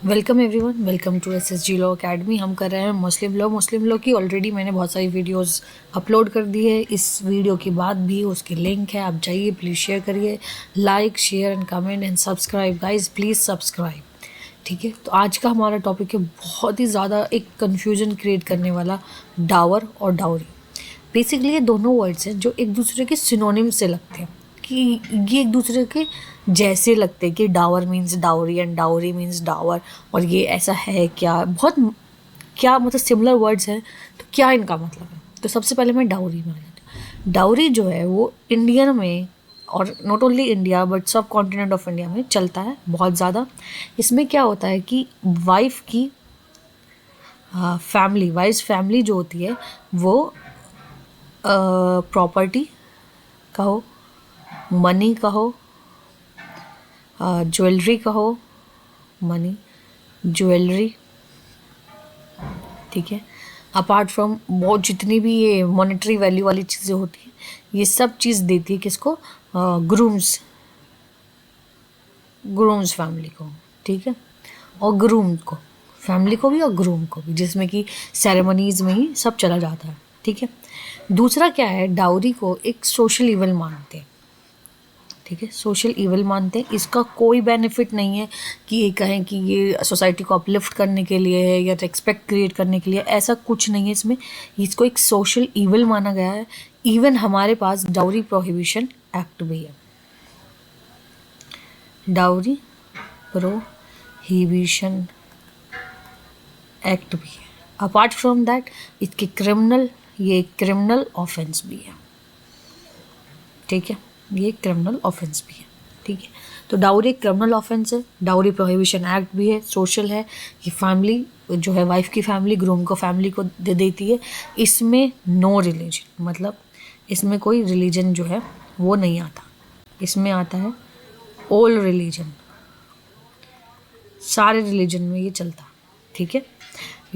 Welcome everyone, welcome to SSG law academy. हम कर रहे हैं मुस्लिम लॉ की। ऑलरेडी मैंने बहुत सारी वीडियोस अपलोड कर दी है। इस वीडियो के बाद भी उसकी लिंक है, आप जाइए, प्लीज़ शेयर करिए, like share and comment and subscribe guys, please subscribe. ठीक है, तो आज का हमारा टॉपिक है बहुत ही ज़्यादा एक कन्फ्यूजन क्रिएट करने वाला, डावर और डाउरी। बेसिकली ये दोनों वर्ड्स हैं जो एक दूसरे के सिनोनिम से लगते हैं, कि ये एक दूसरे के जैसे लगते हैं कि dower means dowry and dowry means dower. और ये ऐसा है क्या, बहुत क्या मतलब सिमिलर वर्ड्स हैं, तो क्या इनका मतलब है। तो सबसे पहले मैं डाउरी में आ जाती हूँ। डाउरी जो है वो इंडियन में, और नॉट ओनली इंडिया बट सब कॉन्टिनेंट ऑफ इंडिया में चलता है बहुत ज़्यादा। इसमें क्या होता है कि वाइफ की फैमिली, वाइफ फैमिली जो होती है वो प्रॉपर्टी कहो, मनी कहो, ज्वेलरी कहो, मनी, ज्वेलरी, ठीक है, अपार्ट फ्रॉम बहुत जितनी भी ये मॉनेटरी वैल्यू वाली चीज़ें होती हैं, ये सब चीज़ देती है किसको, ग्रूम्स फैमिली को। ठीक है, और ग्रूम को, फैमिली को भी और ग्रूम को भी, जिसमें कि सेरेमनीज में ही सब चला जाता है। ठीक है, दूसरा क्या है, डाउरी को एक सोशल इवल मानते हैं। ठीक है, सोशल इवल मानते हैं। इसका कोई बेनिफिट नहीं है कि ये कहें कि ये सोसाइटी को अपलिफ्ट करने के लिए है या रिस्पेक्ट क्रिएट करने के लिए, ऐसा कुछ नहीं है इसमें। इसको एक सोशल इवल माना गया है। इवन हमारे पास डाउरी प्रोहिबिशन एक्ट भी है, डाउरी प्रोहिबिशन एक्ट भी है। अपार्ट फ्रॉम दैट इसके ये क्रिमिनल ऑफेंस भी है। ठीक है, ये क्रिमिनल ऑफेंस भी है। ठीक है, तो डाउरी एक क्रिमिनल ऑफेंस है, डाउरी प्रोहिबिशन एक्ट भी है, सोशल है। ये फैमिली जो है, वाइफ की फैमिली ग्रूम को फैमिली को दे देती है। इसमें नो रिलीजन, मतलब इसमें कोई रिलीजन जो है वो नहीं आता। इसमें आता है ऑल रिलीजन, सारे रिलीजन में ये चलता। ठीक है,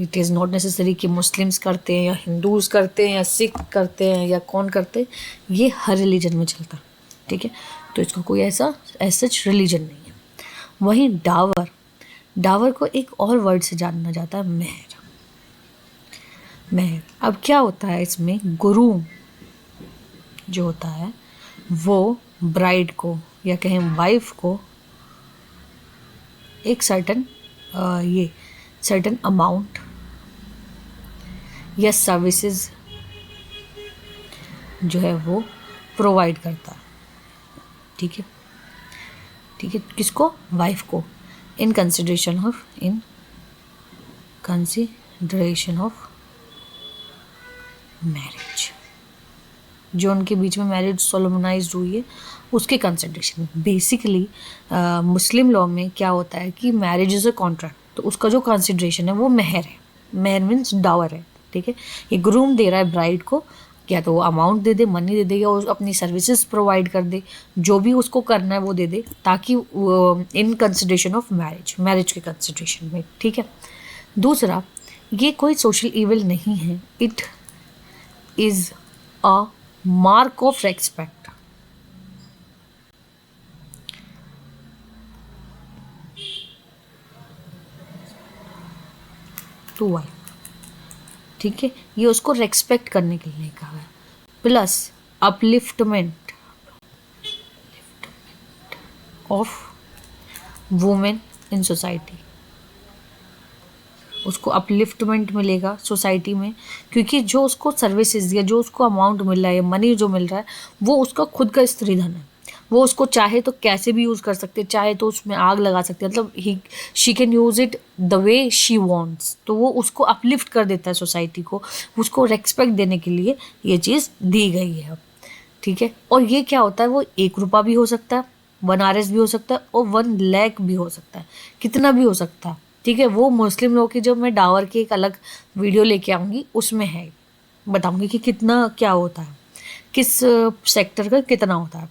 इट इज़ नॉट नेसेसरी कि मुस्लिम्स करते हैं या हिंदूज़ करते हैं या सिख करते हैं या कौन करते हैं, ये हर रिलीजन में चलता। ठीक है, तो इसका कोई ऐसा सच रिलीजन नहीं है। वहीं डावर को एक और वर्ड से जाना जाता है, मेहर। अब क्या होता है इसमें, गुरूम जो होता है वो ब्राइड को या कहें वाइफ को एक सर्टन अमाउंट या सर्विसेज जो है वो प्रोवाइड करता है। ठीक है, किसको, वाइफ को, इन कंसिडरेशन ऑफ मैरिज। जो उनके बीच में मैरिज सोलोमनाइज्ड हुई है उसके कंसिडरेशन में। बेसिकली मुस्लिम लॉ में क्या होता है कि मैरिज इज़ अ कॉन्ट्रैक्ट, तो उसका जो कंसिडरेशन है वो मेहर है। मेहर मीन्स डावर है। ठीक है, ये ग्रूम दे रहा है ब्राइड को, या तो वो अमाउंट दे दे, मनी दे दे, या अपनी सर्विसेज प्रोवाइड कर दे, जो भी उसको करना है वो दे दे, ताकि इन कंसिडरेशन ऑफ मैरिज के कंसिडरेशन में। ठीक है, दूसरा, ये कोई सोशल इविल नहीं है, it is a mark of respect to wife. ठीक है, ये उसको रेस्पेक्ट करने के लिए कहा है। Plus upliftment of women in society, उसको अपलिफ्टमेंट मिलेगा सोसाइटी में, क्योंकि जो उसको सर्विसेज या जो उसको अमाउंट मिल रहा है या मनी जो मिल रहा है वो उसका खुद का स्त्री धन है। वो उसको चाहे तो कैसे भी यूज़ कर सकते, चाहे तो उसमें आग लगा सकते, मतलब she can use it the way she wants. तो वो उसको अपलिफ्ट कर देता है सोसाइटी को, उसको रेस्पेक्ट देने के लिए ये चीज़ दी गई है। ठीक है, और ये क्या होता है, वो 1 रुपया भी हो सकता है, 1 RS भी हो सकता है, और 1 लाख भी हो सकता है, कितना भी हो सकता है। ठीक है, वो मुस्लिम लोग की, जब मैं डावर की एक अलग वीडियो लेके आऊँगी उसमें है, बताऊँगी कि कितना क्या होता है, किस सेक्टर का कितना होता है।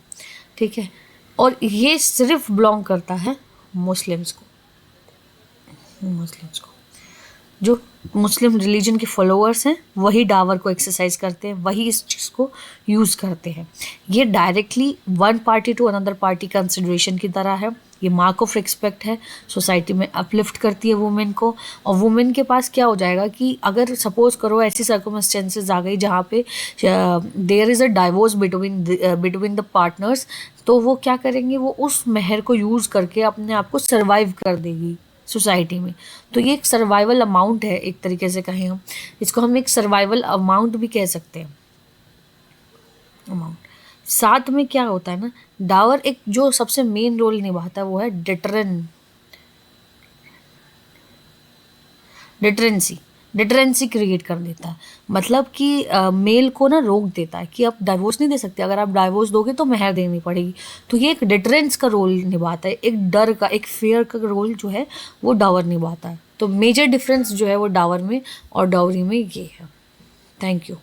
ठीक है, और ये सिर्फ बिलोंग करता है मुस्लिम्स को। जो मुस्लिम रिलीजन के फॉलोअर्स हैं वही डावर को एक्सरसाइज करते हैं, वही इस चीज़ को यूज़ करते हैं। ये directly one party to another party consideration की तरह है, ये मार्क ऑफ रिस्पेक्ट है, सोसाइटी में अपलिफ्ट करती है वुमेन को। और वुमेन के पास क्या हो जाएगा कि अगर सपोज करो ऐसी सर्कमस्टेंसेस आ गई जहाँ पे there is a divorce between the partners, तो वो क्या करेंगे, वो उस मेहर को यूज़ करके अपने आप को सर्वाइव कर देगी सोसाइटी में। तो ये एक सर्वाइवल अमाउंट है, एक तरीके से कहें हम इसको, हम एक सर्वाइवल अमाउंट भी कह सकते हैं, अमाउंट। साथ में क्या होता है ना, डावर एक जो सबसे मेन रोल निभाता है वो है डिटरेंसी क्रिएट कर देता है। मतलब कि मेल को ना रोक देता है कि आप डाइवोर्स नहीं दे सकते, अगर आप डाइवोर्स दोगे तो मेहर देनी पड़ेगी। तो ये एक डिटरेंस का रोल निभाता है, एक डर का, एक फेयर का रोल जो है वो डावर निभाता है। तो मेजर डिफरेंस जो है वो डावर में और डाउरी में ये है। Thank you.